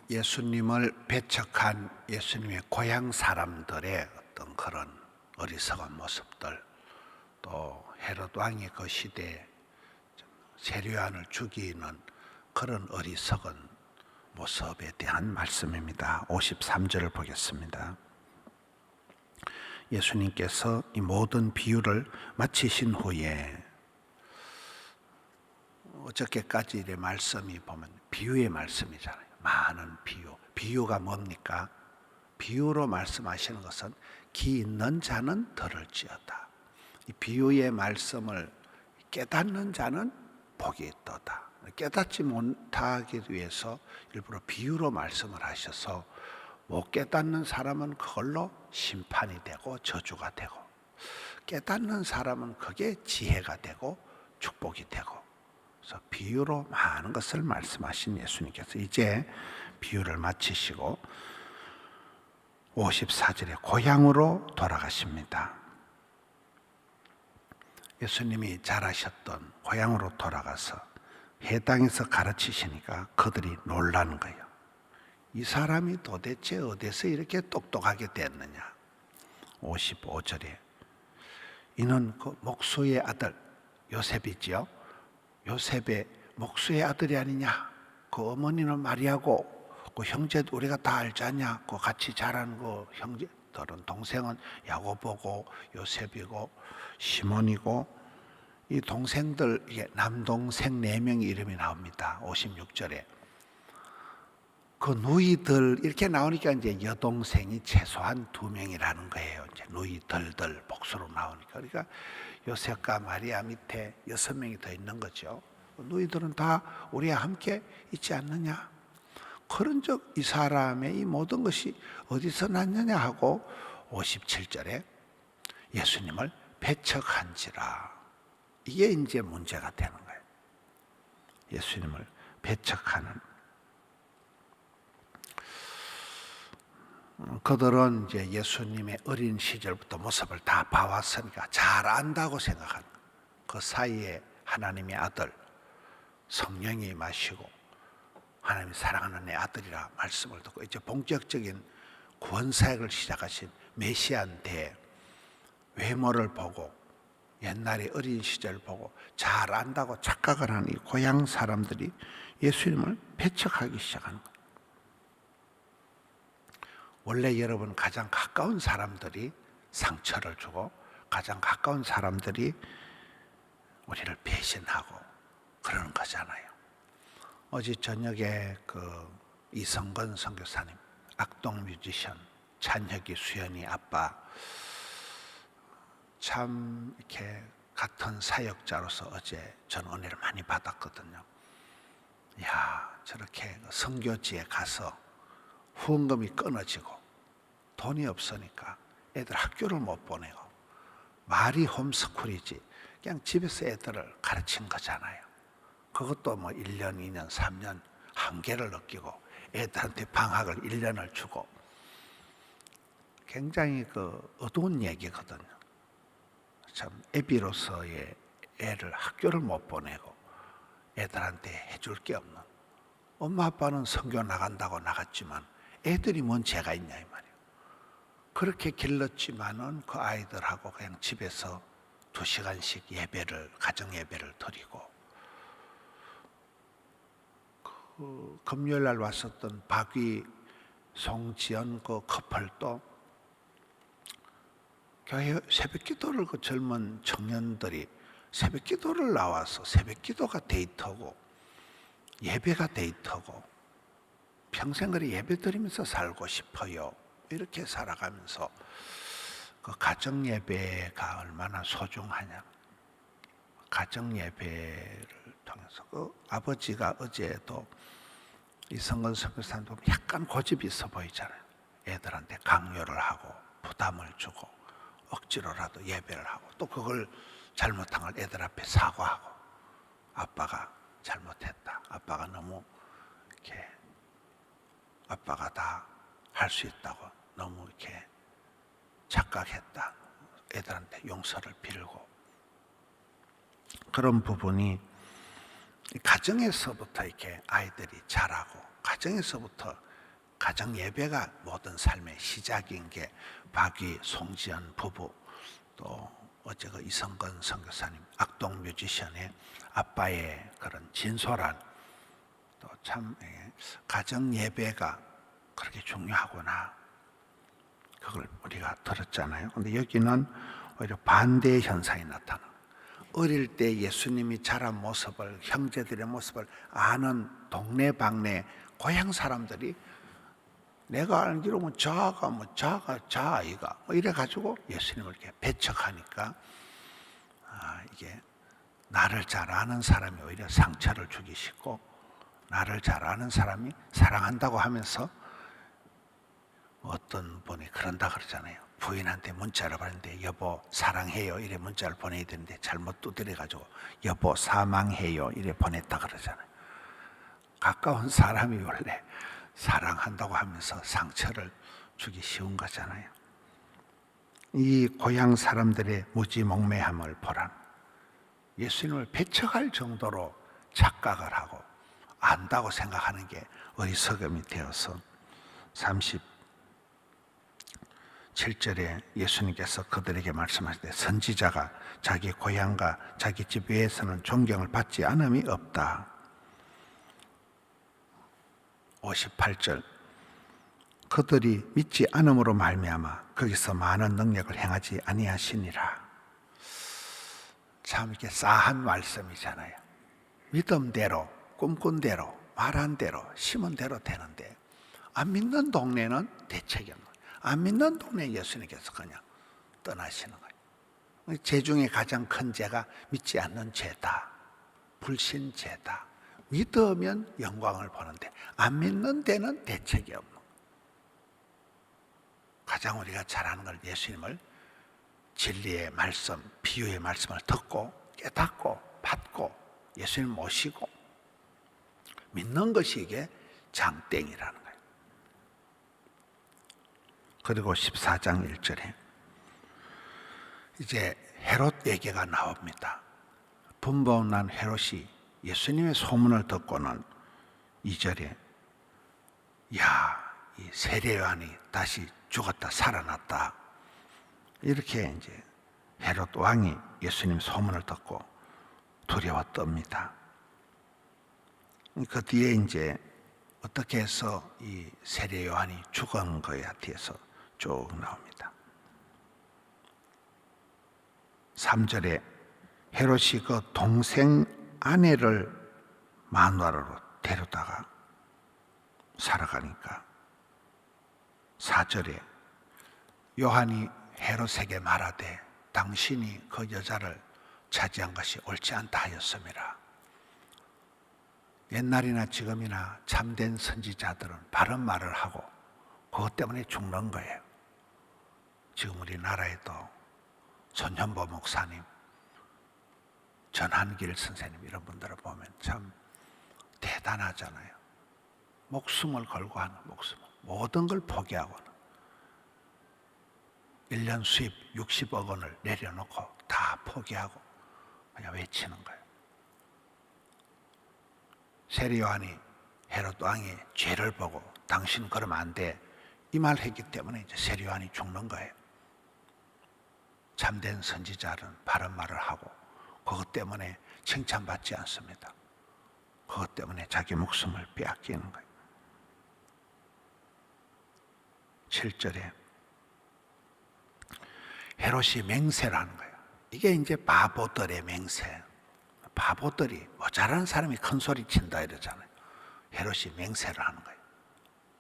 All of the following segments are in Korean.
예수님을 배척한 예수님의 고향 사람들의 어떤 그런 어리석은 모습들, 또 헤롯 왕이 그 시대에 세례요한을 죽이는 그런 어리석은 모습에 대한 말씀입니다. 53절을 보겠습니다. 예수님께서 이 모든 비유를 마치신 후에, 어저께까지 의 말씀이 보면 비유의 말씀이잖아요. 많은 비유가 뭡니까? 비유로 말씀하시는 것은 기 있는 자는 들을지어다. 이 비유의 말씀을 깨닫는 자는 복이 있도다. 깨닫지 못하기 위해서 일부러 비유로 말씀을 하셔서 못 깨닫는 사람은 그걸로 심판이 되고 저주가 되고, 깨닫는 사람은 그게 지혜가 되고 축복이 되고, 그래서 비유로 많은 것을 말씀하신 예수님께서 이제 비유를 마치시고 54절에 고향으로 돌아가십니다. 예수님이 자라셨던 고향으로 돌아가서 해당에서 가르치시니까 그들이 놀라는 거예요. 이 사람이 도대체 어디서 이렇게 똑똑하게 됐느냐. 55절에 이는 그 목수의 아들 요셉이지요. 요셉의 목수의 아들이 아니냐. 그 어머니는 마리아고 그 형제도 우리가 다 알지 않냐. 그 같이 자란 그 형제들은, 동생은 야고보고 요셉이고 시몬이고, 이 동생들, 남동생 4명의 이름이 나옵니다. 56절에 그 누이들 이렇게 나오니까 이제 여동생이 최소한 2명이라는 거예요. 이제 누이들들 복수로 나오니까. 그러니까 요셉과 마리아 밑에 6명이 더 있는 거죠. 누이들은 다 우리와 함께 있지 않느냐. 그런즉 이 사람의 이 모든 것이 어디서 났느냐 하고 57절에 예수님을 배척한지라. 이게 이제 문제가 되는 거예요. 예수님을 배척하는. 그들은 이제 예수님의 어린 시절부터 모습을 다 봐왔으니까 잘 안다고 생각하는, 그 사이에 하나님의 아들 성령이 임하시고 하나님이 사랑하는 내 아들이라 말씀을 듣고 이제 본격적인 구원 사역을 시작하신 메시아인데, 외모를 보고 옛날의 어린 시절 보고 잘 안다고 착각을 하는 이 고향 사람들이 예수님을 배척하기 시작하는 거예요. 원래 여러분 가장 가까운 사람들이 상처를 주고 가장 가까운 사람들이 우리를 배신하고 그러는 거잖아요. 어제 저녁에 그 이성건 선교사님, 악동 뮤지션 찬혁이 수연이 아빠, 참 이렇게 같은 사역자로서 어제 저는 은혜를 많이 받았거든요. 야, 저렇게 선교지에 가서 후원금이 끊어지고 돈이 없으니까 애들 학교를 못 보내고, 말이 홈스쿨이지 그냥 집에서 애들을 가르친 거잖아요. 그것도 뭐 1년, 2년, 3년 한계를 느끼고 애들한테 방학을 1년을 주고, 굉장히 그 어두운 얘기거든요. 참 애비로서의 애를 학교를 못 보내고 애들한테 해줄 게 없는, 엄마 아빠는 선교 나간다고 나갔지만 애들이 뭔 죄가 있냐 이 말이에요. 그렇게 길렀지만은 그 아이들하고 그냥 집에서 2시간씩 예배를, 가정 예배를 드리고, 그 금요일 날 왔었던 박위 송지연 그 커플도 교회 새벽 기도를, 그 젊은 청년들이 새벽 기도를 나와서 새벽 기도가 데이터고 예배가 데이터고, 평생 그리 예배 드리면서 살고 싶어요. 이렇게 살아가면서 그 가정 예배가 얼마나 소중하냐. 가정 예배를 통해서 그 아버지가 어제도 이성건 선교사님 보면 약간 고집이 있어 보이잖아요. 애들한테 강요를 하고 부담을 주고 억지로라도 예배를 하고, 또 그걸 잘못한 걸 애들 앞에 사과하고, 아빠가 잘못했다, 아빠가 너무 이렇게 아빠가 다 할 수 있다고 너무 이렇게 착각했다, 애들한테 용서를 빌고, 그런 부분이 가정에서부터 이렇게 아이들이 자라고, 가정에서부터 가정 예배가 모든 삶의 시작인 게 박위, 송지연 부부, 또 어제 그 이성근 선교사님, 악동 뮤지션의 아빠의 그런 진솔한, 또 참 가정 예배가 그렇게 중요하구나, 그걸 우리가 들었잖아요. 근데 여기는 오히려 반대의 현상이 나타나. 어릴 때 예수님이 자란 모습을, 형제들의 모습을 아는 동네 방네 고향 사람들이 내가 알기로 자 아이가 이래 가지고 예수님을 이렇게 배척하니까, 이게 나를 잘 아는 사람이 오히려 상처를 주기 쉽고, 나를 잘 아는 사람이 사랑한다고 하면서, 어떤 분이 그런다 그러잖아요. 부인한테 문자를 보냈는데 여보 사랑해요 이래 문자를 보내야 되는데 잘못 두드려 가지고 여보 사망해요 이래 보냈다 그러잖아요. 가까운 사람이 원래 사랑한다고 하면서 상처를 주기 쉬운 거잖아요. 이 고향 사람들의 무지몽매함을 보라. 예수님을 배척할 정도로 착각을 하고 안다고 생각하는 게 어리석음이 되어서 37절에 예수님께서 그들에게 말씀하시되 선지자가 자기 고향과 자기 집 외에서는 존경을 받지 않음이 없다. 58절 그들이 믿지 않음으로 말미암아 거기서 많은 능력을 행하지 아니하시니라. 참 이게 싸한 말씀이잖아요. 믿음대로 꿈꾼 대로 말한 대로 심은 대로 되는데, 안 믿는 동네는 대책이 없는 거예요. 안 믿는 동네 예수님께서 그냥 떠나시는 거예요. 죄 중에 가장 큰 죄가 믿지 않는 죄다, 불신죄다. 믿으면 영광을 보는데 안 믿는 데는 대책이 없는 거예요. 가장 우리가 잘하는 걸 예수님을 진리의 말씀, 비유의 말씀을 듣고 깨닫고 받고 예수님 모시고 믿는 것이 이게 장땡이라는 거예요. 그리고 14장 1절에 이제 헤롯 얘기가 나옵니다. 분범 난 헤롯이 예수님의 소문을 듣고는 2절에 이 세례 요한이 다시 죽었다 살아났다, 이렇게 이제 헤롯 왕이 예수님 소문을 듣고 두려워 떱니다. 그 뒤에 이제 어떻게 해서 이 세례 요한이 죽은 거야 뒤에서 쭉 나옵니다. 3절에 헤롯이 그 동생 아내를 마누라로 데려다가 살아가니까 4절에 요한이 헤롯에게 말하되 당신이 그 여자를 차지한 것이 옳지 않다 하였음이라. 옛날이나 지금이나 참된 선지자들은 바른 말을 하고 그것 때문에 죽는 거예요. 지금 우리나라에도 손현보 목사님, 전한길 선생님 이런 분들을 보면 참 대단하잖아요. 목숨을 걸고 하는 목숨, 모든 걸 포기하고는 1년 수입 60억 원을 내려놓고 다 포기하고 그냥 외치는 거예요. 세례 요한이 헤롯 왕의 죄를 보고 당신 그러면 안 돼, 이 말 했기 때문에 이제 세례 요한이 죽는 거예요. 참된 선지자는 바른 말을 하고 그것 때문에 칭찬받지 않습니다. 그것 때문에 자기 목숨을 빼앗기는 거예요. 7절에 헤롯이 맹세를 하는 거예요. 이게 이제 바보들의 맹세. 바보들이 모자란 사람이 큰 소리 친다 이러잖아요. 헤롯이 맹세를 하는 거예요.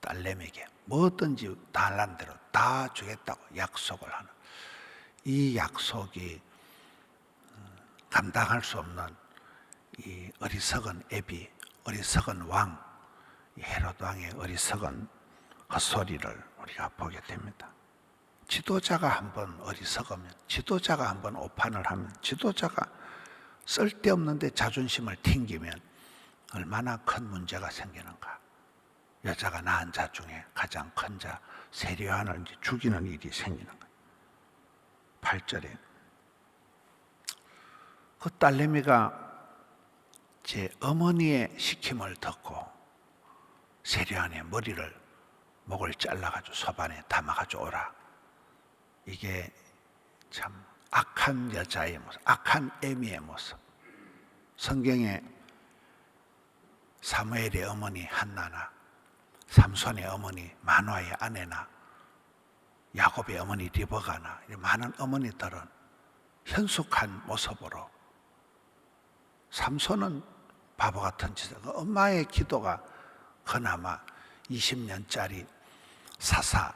딸내미에게 뭐든지 달라는 대로 다 주겠다고 약속을 하는, 이 약속이 감당할 수 없는 이 어리석은 애비, 어리석은 왕, 이 헤롯 왕의 어리석은 헛소리를 우리가 보게 됩니다. 지도자가 한번 어리석으면, 지도자가 한번 오판을 하면, 지도자가 쓸데없는데 자존심을 튕기면 얼마나 큰 문제가 생기는가. 여자가 낳은 자 중에 가장 큰 자 세례 요한을 이제 죽이는 일이 생기는 거예요. 8절에 그 딸내미가 제 어머니의 시킴을 듣고 세례 요한의 머리를 목을 잘라가지고 소반에 담아가지고 오라. 이게 참 악한 여자의 모습, 악한 애미의 모습. 성경에 사무엘의 어머니 한나나 삼손의 어머니 마노아의 아내나 야곱의 어머니 리브가나 많은 어머니들은 현숙한 모습으로, 삼손은 바보 같은 짓을, 엄마의 기도가 그나마 20년짜리 사사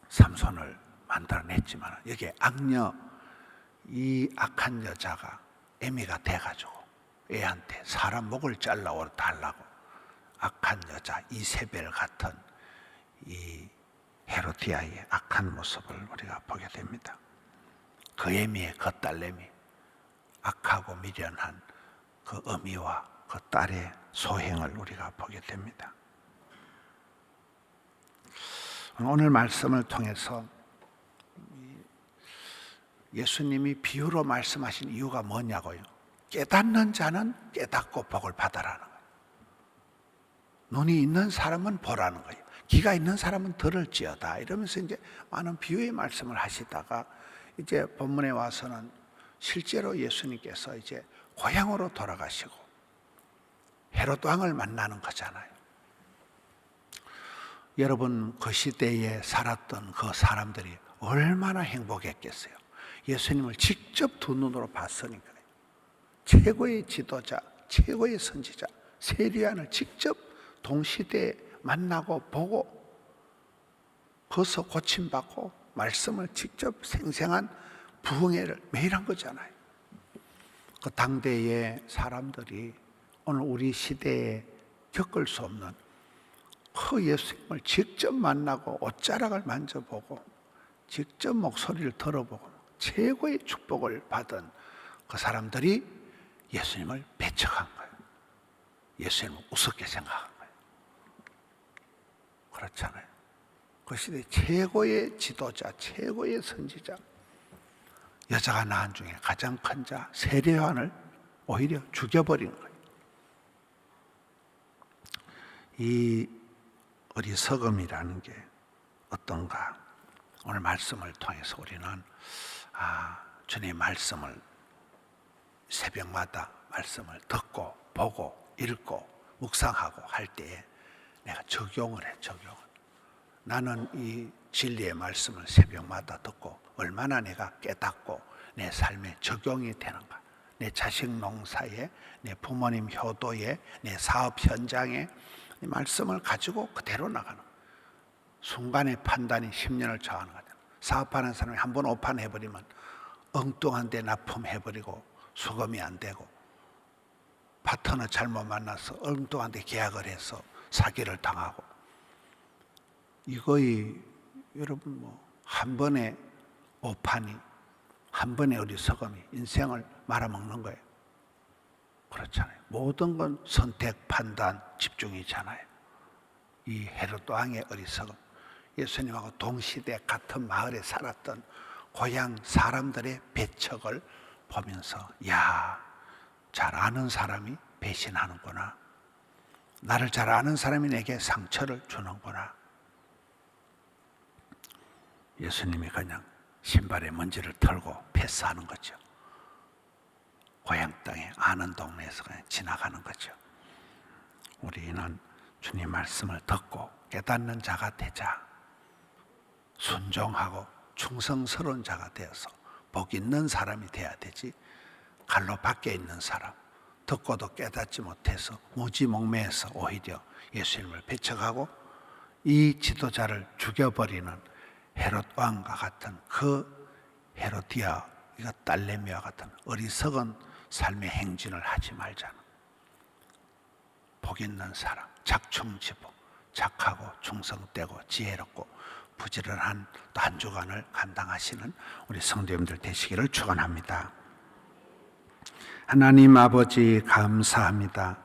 삼손을 만들어냈지만, 여기에 악녀, 이 악한 여자가 애미가 돼가지고 애한테 사람 목을 잘라 달라고, 악한 여자 이세벨 같은 이 헤로디아의 악한 모습을 우리가 보게 됩니다. 그 애미의 그 딸내미, 악하고 미련한 그 어미와 그 딸의 소행을 우리가 보게 됩니다. 오늘 말씀을 통해서 예수님이 비유로 말씀하신 이유가 뭐냐고요? 깨닫는 자는 깨닫고 복을 받아라는 거예요. 눈이 있는 사람은 보라는 거예요. 귀가 있는 사람은 들을지어다. 이러면서 이제 많은 비유의 말씀을 하시다가 이제 본문에 와서는 실제로 예수님께서 이제 고향으로 돌아가시고 헤롯 왕을 만나는 거잖아요. 여러분, 그 시대에 살았던 그 사람들이 얼마나 행복했겠어요. 예수님을 직접 두 눈으로 봤으니까요. 최고의 지도자, 최고의 선지자 세리안을 직접 동시대에 만나고 보고 거기서 고침받고 말씀을 직접 생생한 부흥회를 매일 한 거잖아요. 그 당대의 사람들이 오늘 우리 시대에 겪을 수 없는 그 예수님을 직접 만나고 옷자락을 만져보고 직접 목소리를 들어보고 최고의 축복을 받은 그 사람들이 예수님을 배척한 거예요. 예수님을 우습게 생각한 거예요. 그렇잖아요. 그 시대 최고의 지도자, 최고의 선지자, 여자가 낳은 중에 가장 큰 자 세례요한을 오히려 죽여버린 거예요. 이 어리석음이라는 게 어떤가? 오늘 말씀을 통해서 우리는 주님의 말씀을 새벽마다 말씀을 듣고 보고 읽고 묵상하고 할 때에 내가 적용을 해. 나는 이 진리의 말씀을 새벽마다 듣고 얼마나 내가 깨닫고 내 삶에 적용이 되는가. 내 자식 농사에, 내 부모님 효도에, 내 사업 현장에 이 말씀을 가지고 그대로 나가는 거예요. 순간의 판단이 10년을 저하는 거죠. 사업하는 사람이 한번 오판해버리면 엉뚱한 데 납품해버리고 수금이 안 되고, 파트너 잘못 만나서 엉뚱한 데 계약을 해서 사기를 당하고, 이거의 여러분 한 번의 오판이, 한 번의 어리석음이 인생을 말아먹는 거예요. 그렇잖아요. 모든 건 선택, 판단, 집중이잖아요. 이 헤롯 왕의 어리석음, 예수님하고 동시대 같은 마을에 살았던 고향 사람들의 배척을 보면서, 잘 아는 사람이 배신하는구나. 나를 잘 아는 사람이 내게 상처를 주는구나. 예수님이 그냥 신발에 먼지를 털고 패스하는 거죠. 고향 땅에 아는 동네에서 그냥 지나가는 거죠. 우리는 주님 말씀을 듣고 깨닫는 자가 되자. 순종하고 충성스러운 자가 되어서 복 있는 사람이 돼야 되지, 갈로 밖에 있는 사람, 듣고도 깨닫지 못해서 무지몽매해서 오히려 예수님을 배척하고 이 지도자를 죽여버리는 헤롯 왕과 같은 그 헤로디아 딸내미와 같은 어리석은 삶의 행진을 하지 말자는, 복 있는 사람, 작충지부, 착하고 충성되고 지혜롭고 부지런한 또 한 주간을 감당하시는 우리 성도님들 되시기를 축원합니다. 하나님 아버지, 감사합니다.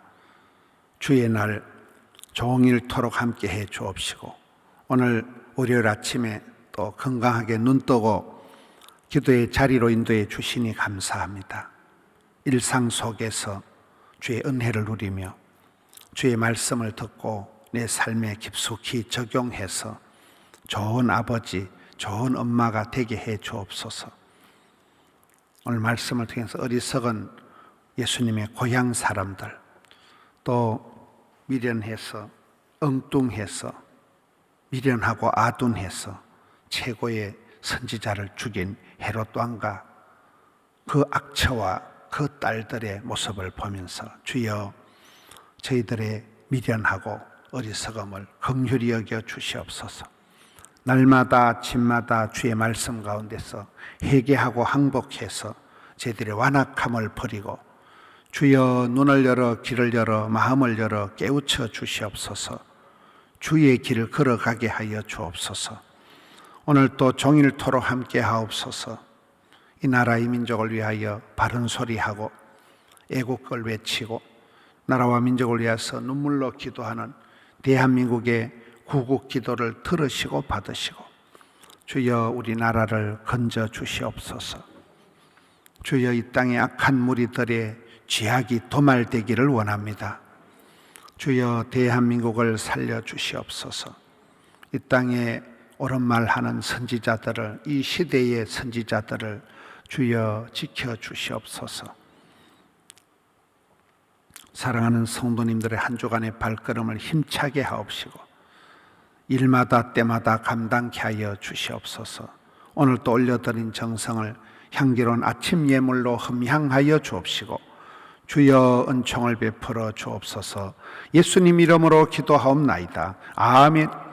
주의 날 종일토록 함께 해 주옵시고, 오늘 월요일 아침에 또 건강하게 눈 뜨고 기도의 자리로 인도해 주시니 감사합니다. 일상 속에서 주의 은혜를 누리며 주의 말씀을 듣고 내 삶에 깊숙이 적용해서 좋은 아버지, 좋은 엄마가 되게 해 주옵소서. 오늘 말씀을 통해서 어리석은 예수님의 고향 사람들, 또 미련해서 엉뚱해서 미련하고 아둔해서 최고의 선지자를 죽인 헤롯 왕과 그 악처와 그 딸들의 모습을 보면서 주여 저희들의 미련하고 어리석음을 긍휼히 여겨 주시옵소서. 날마다 아침마다 주의 말씀 가운데서 회개하고 항복해서 저희들의 완악함을 버리고 주여 눈을 열어 길을 열어 마음을 열어 깨우쳐 주시옵소서. 주의 길을 걸어가게 하여 주옵소서. 오늘 또 종일토록 함께 하옵소서. 이 나라 이 민족을 위하여 바른 소리하고 애국을 외치고 나라와 민족을 위해서 눈물로 기도하는 대한민국의 구국 기도를 들으시고 받으시고 주여 우리 나라를 건져 주시옵소서. 주여 이 땅의 악한 무리들의 죄악이 도말되기를 원합니다. 주여 대한민국을 살려 주시옵소서. 이 땅에 옳은 말하는 선지자들을, 이 시대의 선지자들을 주여 지켜 주시옵소서. 사랑하는 성도님들의 한 주간의 발걸음을 힘차게 하옵시고 일마다 때마다 감당케 하여 주시옵소서. 오늘 또 올려드린 정성을 향기로운 아침 예물로 흠향하여 주옵시고 주여 은총을 베풀어 주옵소서. 예수님 이름으로 기도하옵나이다. 아멘.